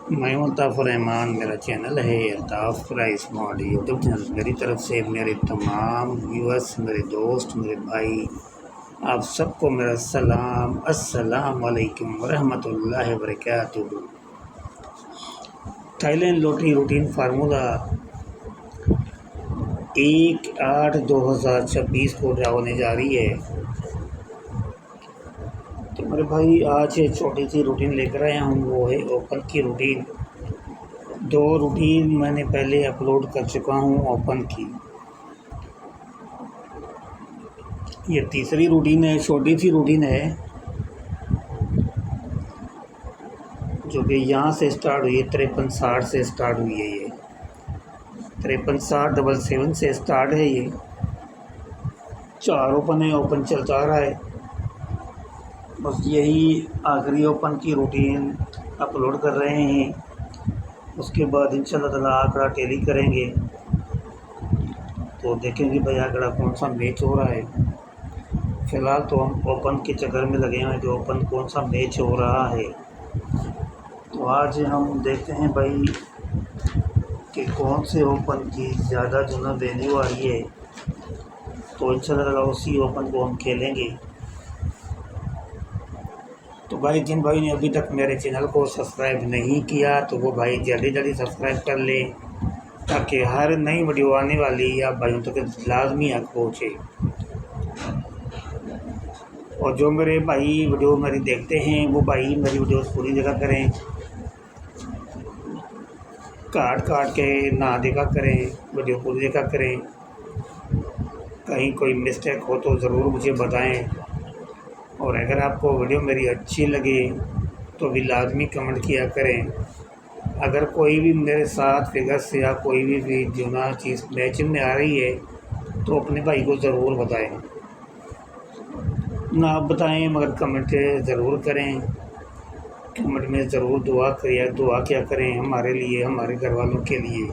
मैं अल्ताफ़ रहमान, मेरा चैनल है Altaf rice mod YouTube channel. मेरी तरफ से मेरे तमाम व्यूअर्स, मेरे दोस्त, मेरे भाई, आप सबको मेरा सलाम। अस्सलाम वालेकुम रहमतुल्लाहि व बरकातुहू। थाईलैंड लॉटरी रूटीन फार्मूला 1/8/2026 को ड्रा होने जा रही है। तो मेरे भाई आज एक छोटी सी रूटीन लेकर आया हूँ, वो है ओपन की रूटीन। 2 रूटीन मैंने पहले अपलोड कर चुका हूँ ओपन की। ये तीसरी रूटीन है, छोटी सी रूटीन है, जो कि यहाँ से स्टार्ट हुई है। 5360 से स्टार्ट हुई है। ये 5360 से स्टार्ट है। ये 4 ओपन है, ओपन चलता आ रहा है। बस यही आखिरी ओपन की रूटीन अपलोड कर रहे हैं। उसके बाद इंशाल्लाह ताला आंकड़ा टैली करेंगे तो देखेंगे भाई आंकड़ा कौन सा मैच हो रहा है। फ़िलहाल तो हम ओपन के चक्कर में लगे हुए हैं कि ओपन कौन सा मैच हो रहा है। तो आज हम देखते हैं भाई कि कौन से ओपन की ज़्यादा जुनून देने वाली है। तो इंशाल्लाह ताला उसी ओपन को हम खेलेंगे। तो भाई जिन भाई ने अभी तक मेरे चैनल को सब्सक्राइब नहीं किया तो वो भाई जल्दी जल्दी सब्सक्राइब कर ले, ताकि हर नई वीडियो आने वाली आप भाइयों तक लाजमी हक पहुँचे। और जो मेरे भाई वीडियो मेरी देखते हैं वो भाई मेरी वीडियोस पूरी देखा करें, काट काट के ना देखा करें, वीडियो पूरी देखा करें। कहीं कोई मिस्टेक हो तो ज़रूर मुझे बताएं। और अगर आपको वीडियो मेरी अच्छी लगे तो भी लाजमी कमेंट किया करें। अगर कोई भी मेरे साथ फिगर्स या कोई भी जो ना चीज़ मैच में आ रही है तो अपने भाई को ज़रूर बताएं। ना आप बताएं मगर कमेंट ज़रूर करें। कमेंट में ज़रूर दुआ क्या करें हमारे लिए, हमारे घर वालों के लिए।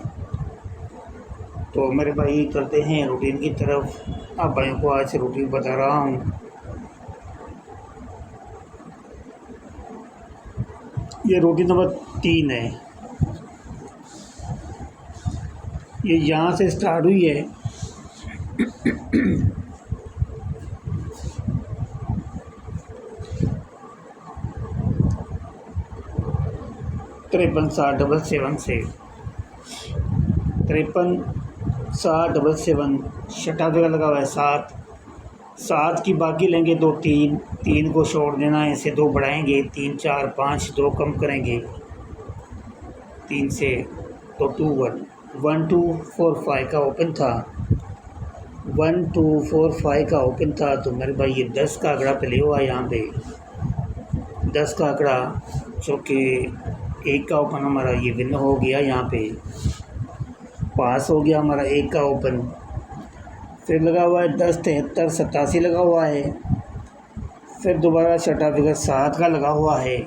तो मेरे भाई चलते हैं रूटीन की तरफ। आप भाइयों को आज रूटीन बता रहा हूँ। ये रूटीन नंबर 3 है। ये यहाँ से स्टार्ट हुई है। 5360 से 5360 छठा जगह लगा हुआ है 7 की बाकी लेंगे तो 3 को छोड़ देना है, इसे 2 बढ़ाएंगे, 3 4 5 2 कम करेंगे 3 से तो 2 1 1 2 4 5 का ओपन था। 1 2 4 5 का ओपन था। तो मेरे भाई ये 10 का आंकड़ा प्ले हुआ यहाँ पे। 10 का आंकड़ा जो कि 1 का ओपन हमारा ये विन हो गया, यहाँ पे पास हो गया हमारा 1 का ओपन। फिर लगा हुआ है 10 73 87 लगा हुआ है। फिर दोबारा छठा फिगर 7 का लगा हुआ है।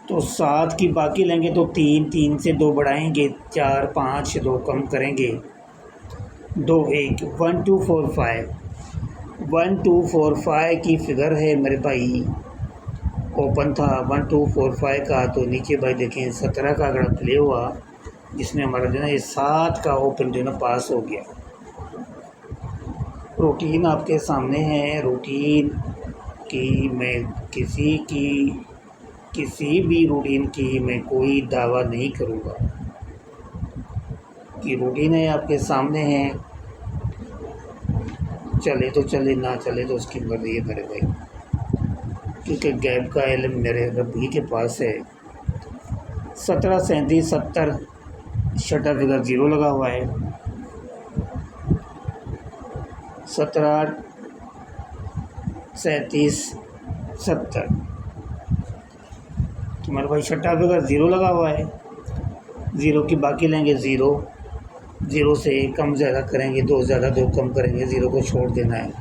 तो 7 की बाकी लेंगे तो 3 से 2 बढ़ाएंगे, 4 5 2 कम करेंगे, 2 1 1 2 4 5 1 2 4 5 की फिगर है मेरे भाई। ओपन था 1 2 4 5 का। तो नीचे भाई देखें 17 का आंकड़ा प्ले हुआ, जिसमें हमारा जो है ये 7 का ओपन जो है ना पास हो गया। रूटीन आपके सामने है। रूटीन की मैं किसी भी रूटीन की मैं कोई दावा नहीं करूँगा कि रूटीन है आपके सामने है, चले तो चले, ना चले तो उसकी मर्ज़ी है मेरे भाई, क्योंकि गैप का इल्म मेरे रब्बी के पास है। 17 37 70 छठा फिगर 0 लगा हुआ है। 17 37 70 तो मेरे भाई छठा फिगर 0 लगा हुआ है। 0 की बाकी लेंगे, 0 से कम ज़्यादा करेंगे, 2 ज़्यादा 2 कम करेंगे, 0 को छोड़ देना है।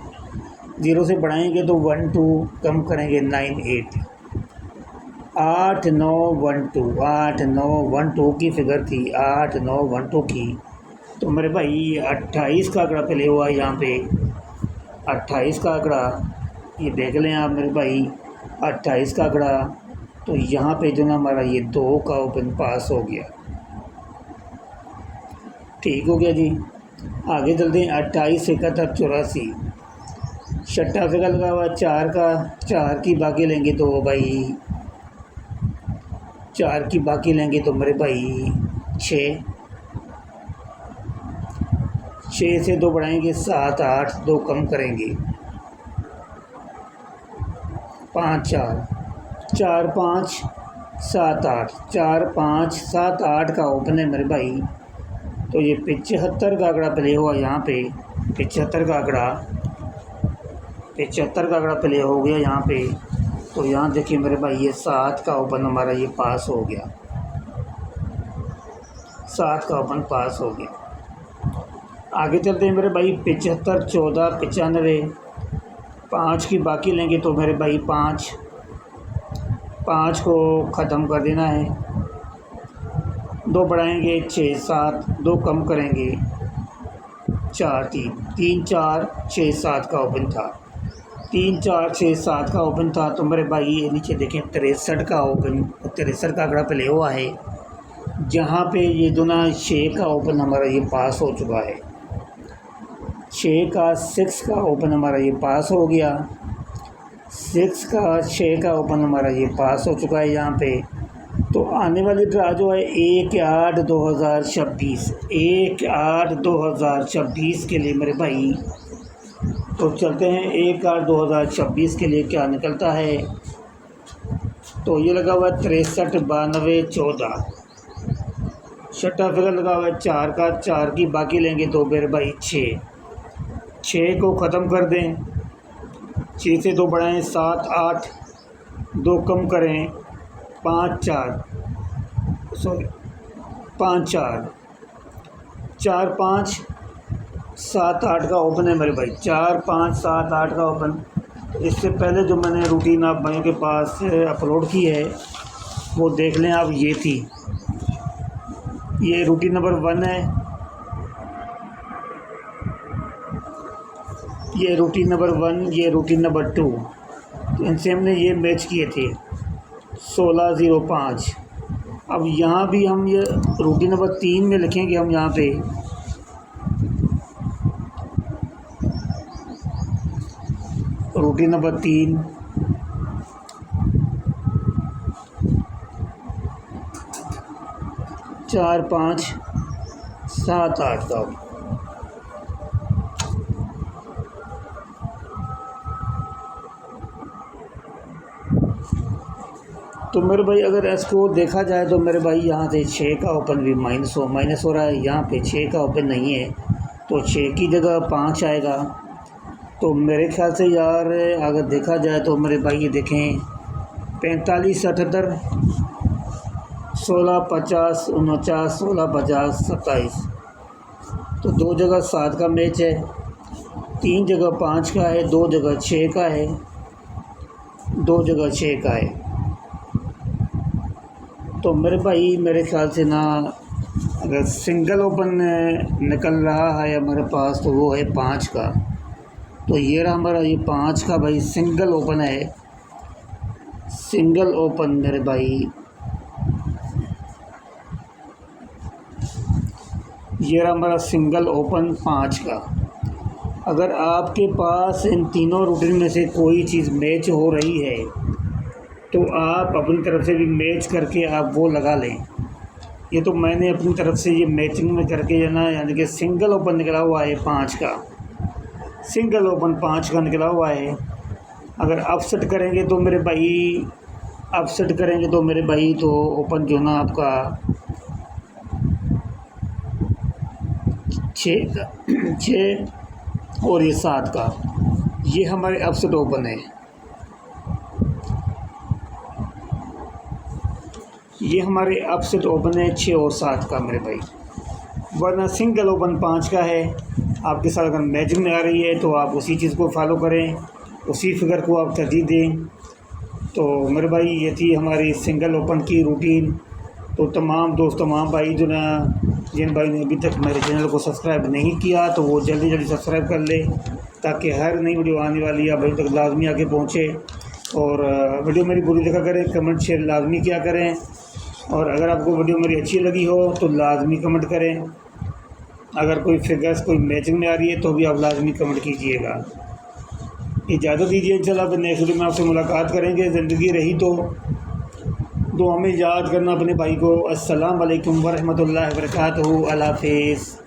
0 से बढ़ाएंगे तो 1 2 कम करेंगे, 9 8 8 9 1 2 8 9 1 2 की फिगर थी, 8 9 1 2 की। तो मेरे भाई 28 का आंकड़ा प्ले हुआ है यहाँ पे। 28 का आंकड़ा ये देख लें आप मेरे भाई। 28 का आंकड़ा तो यहाँ पे जो ना हमारा ये 2 का ओपन पास हो गया। ठीक हो गया जी। आगे चलते हैं। 28, 71, 84 छठा फिगर लगा हुआ 4 का। 4 की बाकी लेंगे तो भाई 4 की बाकी लेंगे तो मेरे भाई 6। 6 से 2 बढ़ाएंगे 7, 8, 2 कम करेंगे 5, 4, 4, 5, 7, 8, 4, 5, 7, 8 का ओपन है मेरे भाई। तो ये 75 का आंकड़ा प्ले हुआ यहाँ पे। 75 का आंकड़ा प्ले हो गया यहाँ पे। तो यहाँ देखिए मेरे भाई ये 7 का ओपन हमारा ये पास हो गया। 7 का ओपन पास हो गया। आगे चलते हैं मेरे भाई। 75, 14, 95 5 की बाकी लेंगे तो मेरे भाई 5 को ख़त्म कर देना है। 2 बढ़ाएंगे 6, 7, 2 कम करेंगे 4, 3, 4, 6, 7 का ओपन था। 3, 4, 6, 7 का ओपन था। तो मेरे भाई ये नीचे देखें 63 का ओपन, 63 का आंकड़ा प्ले हुआ है। जहाँ पे ये दोनों 6 का ओपन हमारा ये पास हो चुका है। 6 का ओपन हमारा ये पास हो गया। 6 का ओपन हमारा ये पास हो चुका है यहाँ पे। तो आने वाली ड्रा जो है 1/8/2026, 1/8/2026 के लिए मेरे भाई। तो चलते हैं 1/8/2026 के लिए क्या निकलता है। तो ये लगा हुआ है 63, 92, 14। छठा फिगर लगा हुआ है 4 का। 4 की बाकी लेंगे तो मेरे भाई 6 को ख़त्म कर दें। 6 से 2 बढ़ाएं 7, 8, 2 कम करें 5, 4, 4, 5, 7, 8 का ओपन है मेरे भाई। 4, 5, 7, 8 का ओपन। इससे पहले जो मैंने रूटीन आप भाइयों के पास अपलोड की है वो देख लें आप। ये थी, ये रूटीन नंबर 1 है, ये रूटीन नंबर 1, ये रूटीन नंबर 2। इनसे हमने ये मैच किए थे 16/05। अब यहाँ भी हम ये रूटीन नंबर 3 में लिखेंगे हम यहाँ पे। रूटीन नंबर 3 4, 5, 7, 8 का। तो मेरे भाई अगर इसको देखा जाए तो मेरे भाई यहाँ से 6 का ओपन भी माइनस हो रहा है। यहाँ पे 6 का ओपन नहीं है तो 6 की जगह 5 आएगा। तो मेरे ख्याल से यार अगर देखा जाए तो मेरे भाई ये देखें 45, 78, 16, 50, 49, 16, 50, 27। तो 2 जगह 7 का मैच है, 3 जगह 5 का है, 2 जगह 6 का है, 2 जगह 6 का है। तो मेरे भाई मेरे ख्याल से ना अगर सिंगल ओपन निकल रहा है हमारे पास तो वो है 5 का। तो ये रहा हमारा ये 5 का भाई सिंगल ओपन है। सिंगल ओपन मेरे भाई, ये रहा हमारा सिंगल ओपन 5 का। अगर आपके पास इन तीनों रूटीन में से कोई चीज़ मैच हो रही है तो आप अपनी तरफ से भी मैच करके आप वो लगा लें। ये तो मैंने अपनी तरफ से ये मैचिंग में करके जो ना यानी कि सिंगल ओपन निकला हुआ है 5 का। सिंगल ओपन 5 का निकला हुआ है। अगर अपसेट करेंगे तो मेरे भाई तो ओपन जो ना आपका 6 और ये 7 का, ये हमारे अपसेट ओपन है। ये हमारे अपसेट ओपन है 6 और 7 का मेरे भाई। वरना सिंगल ओपन 5 का है। आपके साथ अगर मैचिंग में आ रही है तो आप उसी चीज़ को फॉलो करें, उसी फिगर को आप तरजीह दें। तो मेरे भाई ये थी हमारी सिंगल ओपन की रूटीन। तो तमाम दोस्त, तमाम भाई जो ना जिन भाई ने अभी तक मेरे चैनल को सब्सक्राइब नहीं किया तो वो जल्दी जल्दी सब्सक्राइब कर ले ताकि हर नई वीडियो आने वाली है भाई तक लाजमी आके पहुँचे। और वीडियो मेरी पूरी देखा करें, कमेंट शेयर लाजमी किया करें। और अगर आपको वीडियो मेरी अच्छी लगी हो तो लाजमी कमेंट करें। अगर कोई फिगर्स कोई मैचिंग में आ रही है तो भी आप लाजमी कमेंट कीजिएगा। इजाज़त दीजिए, इंशाल्लाह फिर नेक्स्ट वीडियो में आपसे मुलाकात करेंगे। ज़िंदगी रही तो दुआ में याद करना अपने भाई को। अस्सलाम वालेकुम व रहमतुल्लाहि व बरकातहू। अल्लाह हाफ़िज़।